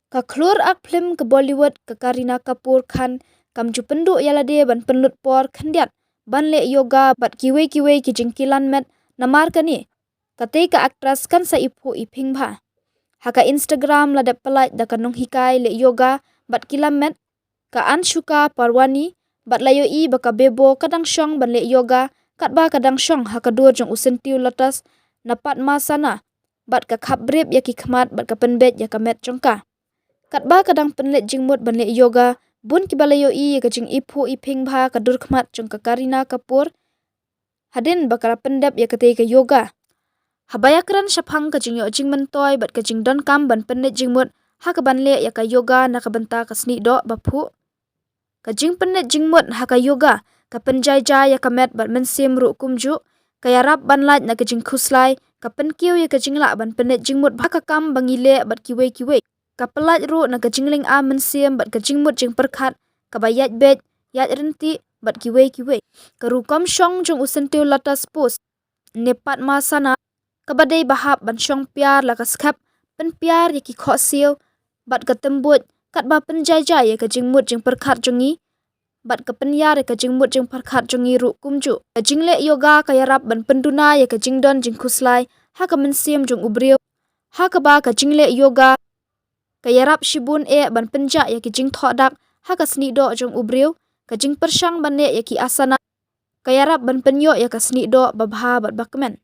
Ka klur ak film ke Bollywood ke Kareena Kapoor kan kam ju penduk yalade ban Pynlut por khandiat ban le yoga bat kiwe ki jingkilan met namar kani. Kate ka Aktres kan sa ipu iping bha. Haka Instagram la dep pelait da kanong hikai le yoga bat kilam met ka Anshuka Parwani bat layo I baka bebo kadang syong ban le yoga kat ba kadang syong haka dur jong usentiu lotas napat masana bat ka khabrib ya ki khmat bat ka penbet ya ka met jongka. Kat ba kadang penlet jingmut ban le yoga bun ki balayo I ka jing ipu iping bha ka dur khmat jong ka Kareena Kapoor hadin bakara pendep ya kate ka yoga. Habayakran syapang ka jing yo jing mentoy bat ka jing don kam ban penlet jingmut ha ka ban le ya ka yoga na ka benta ka Sniehdoh baphu. Ka jing penlet jingmut ha ka yoga ka penjai ja ya ka met bat mensim ru kumju ka yarap ban lait na ka jing khuslai ka penkiu ya ka jing la ban penlet jingmut ba ka kam bangile bat kiwe ka pelait ru na ka jingling a mensim bat ka jingmut jing perkhat ka bayat bet yat renti bat kiwe ka ru kom syong jong usentiu lotas post nepat masana ka badai bahap ban syong piar la ka skap pen piar ya ki kho siu bat ka tembut kat ba penjai ja ya ka jingmut jing perkhat jongi bat ka penyar ya ka jingmut jing perkhat jongi ru kumju ka jingle yoga ka yarap ban penduna ya ka jingdon jing khuslai ha ka mensim jong ubriu ha ka ba ka jingle yoga ka yarap shibun ban penja ya ki jing thodak ha ka Sniehdoh jong ubriu ka jing persyang ban ne ya ki asana ka yarap ban penyo ya ka Sniehdoh babha bat bakmen.